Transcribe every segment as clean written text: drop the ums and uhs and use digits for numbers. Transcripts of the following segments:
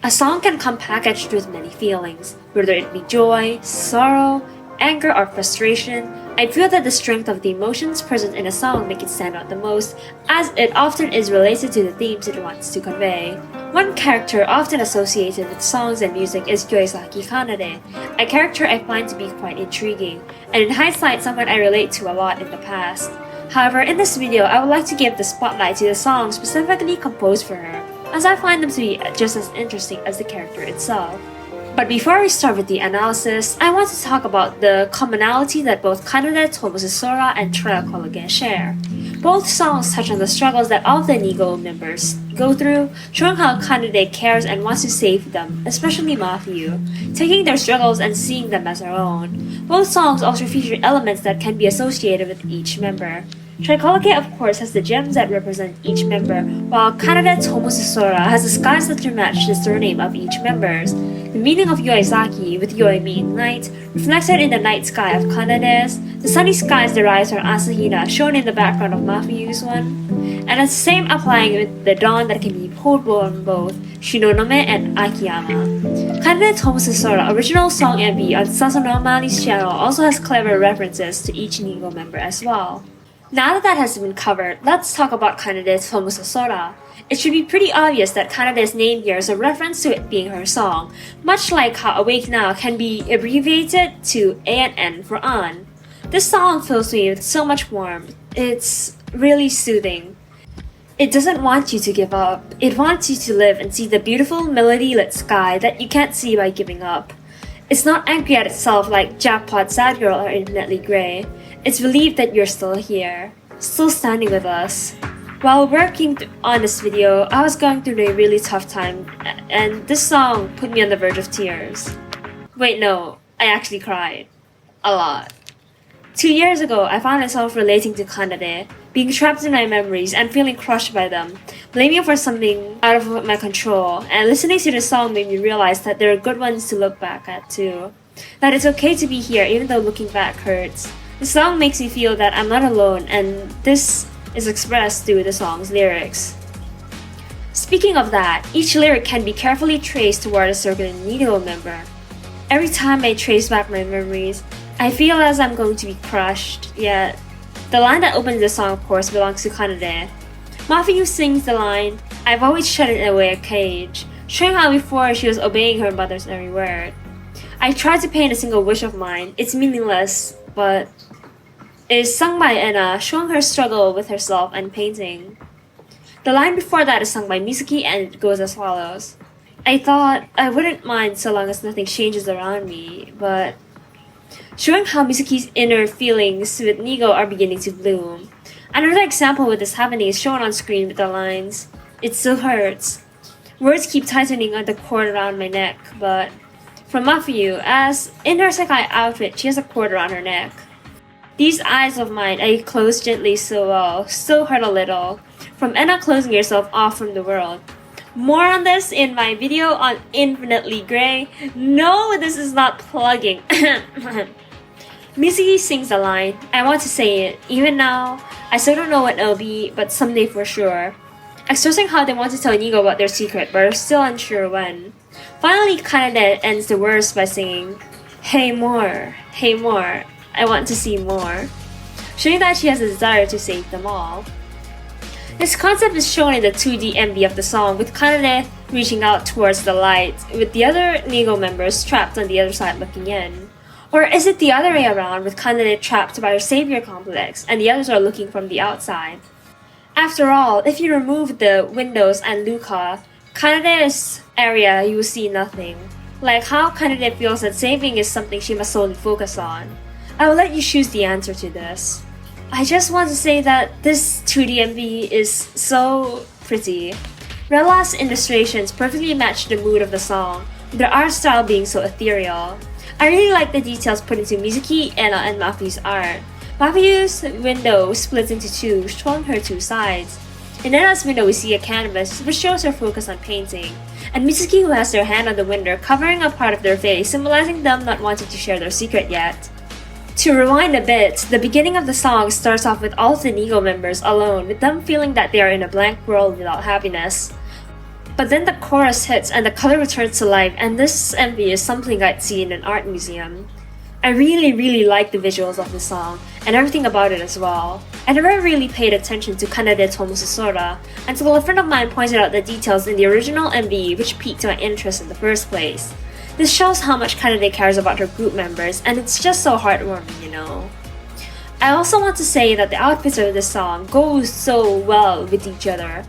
A song can come packaged with many feelings, whether it be joy, sorrow, anger, or frustration. I feel that the strength of the emotions present in a song make it stand out the most, as it often is related to the themes it wants to convey. One character often associated with songs and music is Yoisaki Kanade, a character I find to be quite intriguing, and in hindsight someone I relate to a lot in the past. However, in this video, I would like to give the spotlight to the songs specifically composed for her, as I find them to be just as interesting as the character itself. But before we start with the analysis, I want to talk about the commonality that both Kanade, Tomosesora, and Triacologhe share. Both songs touch on the struggles that all the Nigo members go through, showing how Kanade cares and wants to save them, especially Matthew, taking their struggles and seeing them as her own. Both songs also feature elements that can be associated with each member. Triacologhe, of course, has the gems that represent each member, while Kanade Tomosesora has the skies that match the surname of each member. The meaning of Yoisaki, with Yoi meaning night, reflected in the night sky of Kanade's. The sunny skies derives from Asahina, shown in the background of Mafuyu's one. And the same applying with the dawn that can be pulled on both Shinonome and Akiyama. Kanade Tomosesora, original song MV on Sasonomali's channel, also has clever references to each Nigo member as well. Now that has been covered, let's talk about Kanade Tomosesora. It should be pretty obvious that Kanade's name here is a reference to it being her song, much like how Awake Now can be abbreviated to A and N for An. This song fills me with so much warmth. It's really soothing. It doesn't want you to give up. It wants you to live and see the beautiful melody-lit sky that you can't see by giving up. It's not angry at itself like Jackpot, Sad Girl, or Infinitely Grey. It's relieved that you're still here, still standing with us. While working on this video, I was going through a really tough time, and this song put me on the verge of tears. Wait, no, I actually cried. A lot. 2 years ago, I found myself relating to Kanade, being trapped in my memories and feeling crushed by them, blaming for something out of my control, and listening to the song made me realize that there are good ones to look back at too. That it's okay to be here even though looking back hurts. The song makes me feel that I'm not alone, and this is expressed through the song's lyrics. Speaking of that, each lyric can be carefully traced toward a certain Nigo member. Every time I trace back my memories, I feel as I'm going to be crushed, yet the line that opens the song of course belongs to Kanade. Mafuyu sings the line, "I've always shut it away a cage," showing how before she was obeying her mother's every word. I tried to paint a single wish of mine, it's meaningless, but it is sung by Enna, showing her struggle with herself and painting. The line before that is sung by Mizuki and it goes as follows. I thought I wouldn't mind so long as nothing changes around me, but showing how Mizuki's inner feelings with Nigo are beginning to bloom. Another example with this happening is shown on screen with the lines, "It still hurts." Words keep tightening on the cord around my neck, but from Mafuyu, as in her Sekai outfit, she has a cord around her neck. These eyes of mine I close gently so well, still hurt a little, from Enna closing yourself off from the world. More on this in my video on Infinitely Grey. No, this is not plugging. Mizuki sings the line, "I want to say it, even now, I still don't know what it'll be, but someday for sure," expressing how they want to tell Nigo about their secret but are still unsure when. Finally, Kanade ends the verse by singing, hey more, I want to see more," showing that she has a desire to save them all. This concept is shown in the 2D MV of the song, with Kanade reaching out towards the light, with the other Nigo members trapped on the other side looking in. Or is it the other way around, with Kanade trapped by her savior complex, and the others are looking from the outside? After all, if you remove the windows and Luca, Kanade's area, you will see nothing. Like how Kanade feels that saving is something she must solely focus on. I will let you choose the answer to this. I just want to say that this 2D MV is so pretty. Rella's illustrations perfectly match the mood of the song, with the art style being so ethereal. I really like the details put into Mizuki, Enna, and Mafuyu's art. Mafuyu's window splits into two, showing her two sides. In Enna's window we see a canvas, which shows her focus on painting, and Mizuki who has their hand on the window covering a part of their face, symbolizing them not wanting to share their secret yet. To rewind a bit, the beginning of the song starts off with all of the Nigo members alone, with them feeling that they are in a blank world without happiness. But then the chorus hits and the color returns to life, and this MV is something I'd see in an art museum. I really like the visuals of the song, and everything about it as well. I never really paid attention to Kanade Tomusosora until a friend of mine pointed out the details in the original MV which piqued my interest in the first place. This shows how much Kanade cares about her group members, and it's just so heartwarming, you know. I also want to say that the outfits of this song go so well with each other.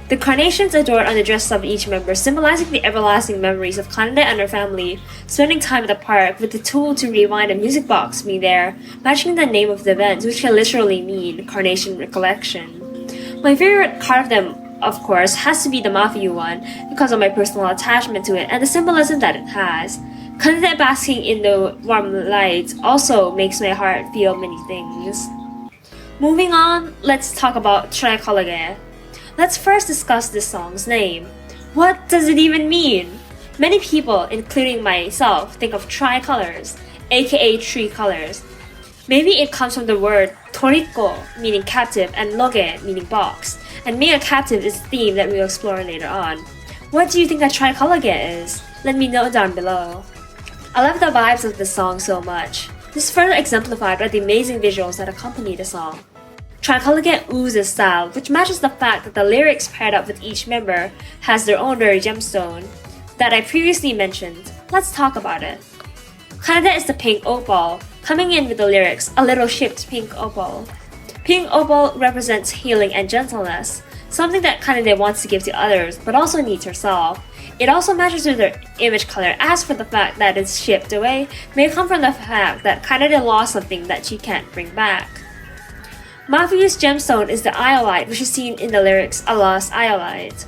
The carnations adored on the dresses of each member, symbolizing the everlasting memories of Kanade and her family spending time at the park, with the tool to rewind a music box being there, matching the name of the event, which can literally mean Carnation Recollection. My favorite card of them, of course, has to be the Mafia one because of my personal attachment to it and the symbolism that it has. Kanade basking in the warm lights also makes my heart feel many things. Moving on, let's talk about Tricolore. Let's first discuss this song's name. What does it even mean? Many people, including myself, think of tricolors, aka three colors. Maybe it comes from the word toriko, meaning captive, and loge, meaning box, and being a captive is a theme that we'll explore later on. What do you think a tricolore is? Let me know down below. I love the vibes of the song so much. This is further exemplified by the amazing visuals that accompany the song. Tricolore oozes style, which matches the fact that the lyrics paired up with each member has their own very gemstone that I previously mentioned. Let's talk about it. Kanade is the pink opal, coming in with the lyrics, a little shipped pink opal. Pink opal represents healing and gentleness, something that Kanade wants to give to others, but also needs herself. It also matches with her image color. As for the fact that it's shipped away, may come from the fact that Kanade lost something that she can't bring back. Mafiu's gemstone is the iolite, which is seen in the lyrics A Lost Iolite,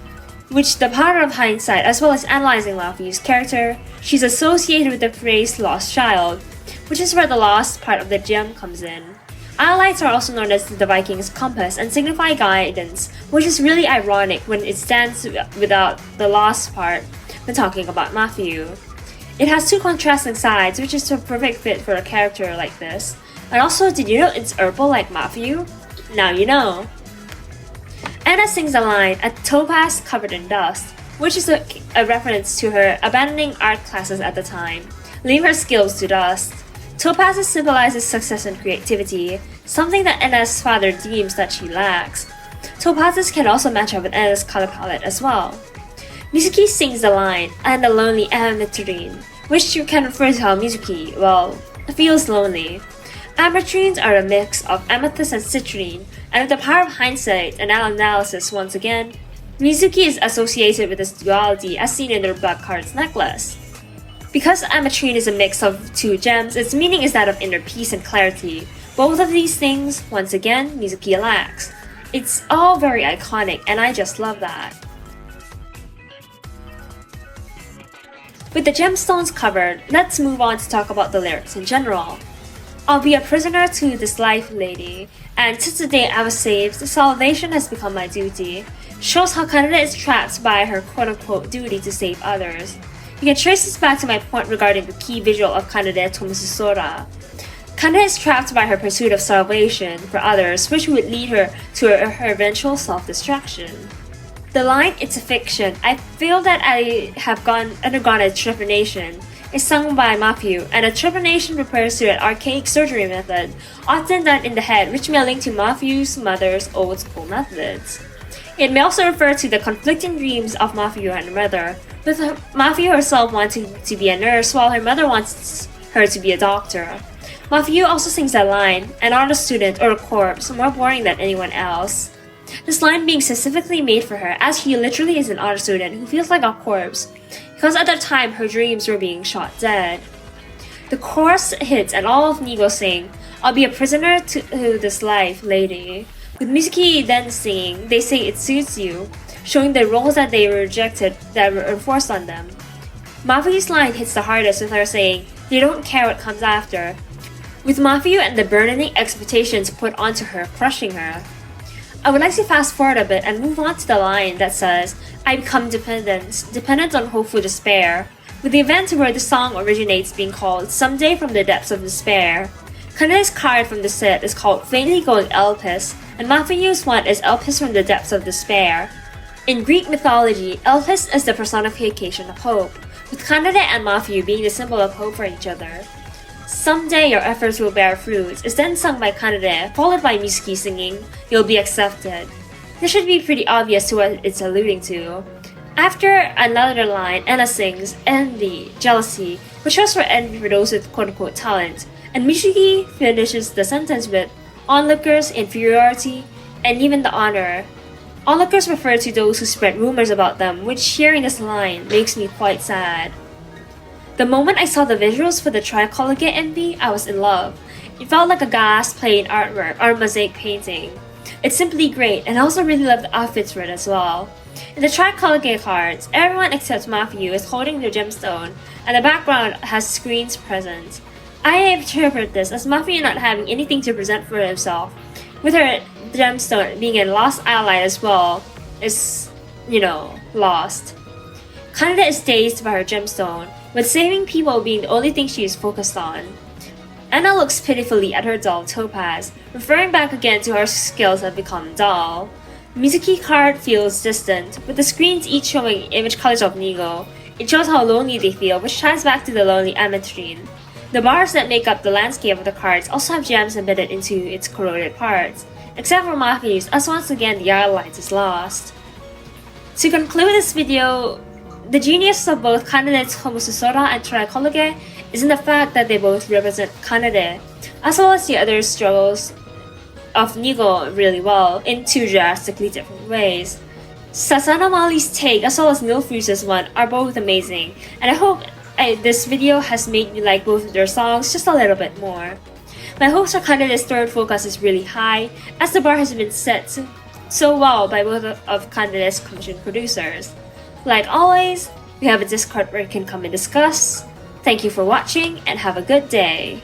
which the power of hindsight, as well as analyzing Mafiu's character, she's associated with the phrase lost child, which is where the lost part of the gem comes in. Iolites are also known as the Viking's compass and signify guidance, which is really ironic when it stands without the lost part when talking about Mafiu. It has two contrasting sides, which is a perfect fit for a character like this. And also, did you know it's purple like Mafiu? Now you know. Anna sings the line, a topaz covered in dust, which is a reference to her abandoning art classes at the time, leaving her skills to dust. Topazes symbolizes success and creativity, something that Anna's father deems that she lacks. Topazes can also match up with Anna's color palette as well. Mizuki sings the line, and a lonely ametrine, which you can refer to how Mizuki, well, feels lonely. Ametrines are a mix of amethyst and citrine, and with the power of hindsight and analysis once again, Mizuki is associated with this duality as seen in her Black Heart's necklace. Because ametrine is a mix of two gems, its meaning is that of inner peace and clarity. Both of these things, once again, Mizuki lacks. It's all very iconic, and I just love that. With the gemstones covered, let's move on to talk about the lyrics in general. I'll be a prisoner to this life, lady, and since the day I was saved, salvation has become my duty. Shows how Kanade is trapped by her quote-unquote duty to save others. You can trace this back to my point regarding the key visual of Kanade Tomusosora. Kanade is trapped by her pursuit of salvation for others, which would lead her to her eventual self-destruction. The line, "It's a fiction, I feel that I have undergone a trepanation," is sung by Mafiu, and a trepanation refers to an archaic surgery method, often done in the head, which may link to Mafiu's mother's old school methods. It may also refer to the conflicting dreams of Mafiu and her mother, with Mafiu herself wanting to be a nurse while her mother wants her to be a doctor. Mafiu also sings that line, "An art student or a corpse, more boring than anyone else." This line being specifically made for her, as she literally is an art student who feels like a corpse, because at that time her dreams were being shot dead. The chorus hits and all of Nigo sing, "I'll be a prisoner to this life, lady." With Mizuki then singing, they say it suits you, showing the roles that they rejected that were enforced on them. Mafiu's line hits the hardest with her saying, "They don't care what comes after," with Mafiu and the burdening expectations put onto her crushing her. I would like to fast forward a bit and move on to the line that says, "I become dependent on hopeful despair," with the event where the song originates being called "Someday from the Depths of Despair." Kanade's card from the set is called "Faintly Going Elpis," and Mafiu's one is "Elpis from the Depths of Despair." In Greek mythology, Elpis is the personification of hope, with Kanade and Mafiu being the symbol of hope for each other. "Someday your efforts will bear fruit" is then sung by Kanade, followed by Mizuki singing, "You'll be accepted." This should be pretty obvious to what it's alluding to. After another line, Anna sings "envy," jealousy, which shows for envy for those with quote-unquote talent, and Mizuki finishes the sentence with "onlookers, inferiority, and even the honor." Onlookers refer to those who spread rumors about them, which hearing this line makes me quite sad. The moment I saw the visuals for the tricolor get envy, I was in love. It felt like a gas plain artwork or a mosaic painting. It's simply great, and I also really love the outfits for it as well. In the tricolor gay cards, everyone except Mafiu is holding their gemstone, and the background has screens present. I interpret this as Mafiu not having anything to present for himself, with her gemstone being a lost ally as well, is, lost. Kanade is dazed by her gemstone, with saving people being the only thing she is focused on. Anna looks pitifully at her doll Topaz, referring back again to her skills have become dull. Mizuki card feels distant, with the screens each showing image colors of Nigo. It shows how lonely they feel, which ties back to the lonely ametrine. The bars that make up the landscape of the cards also have gems embedded into its corroded parts, except for Mafiu's, as once again the outlines is lost. To conclude this video, the genius of both Kanade's Homosusora and Tricolore is in the fact that they both represent Kanade, as well as the other struggles of Nigo really well, in two drastically different ways. Sasana Mali's take as well as Nilfus's one are both amazing, and I hope this video has made me like both of their songs just a little bit more. My hopes for Kanade's third focus is really high, as the bar has been set so well by both of Kanade's commission producers. Like always, we have a Discord where you can come and discuss. Thank you for watching and have a good day.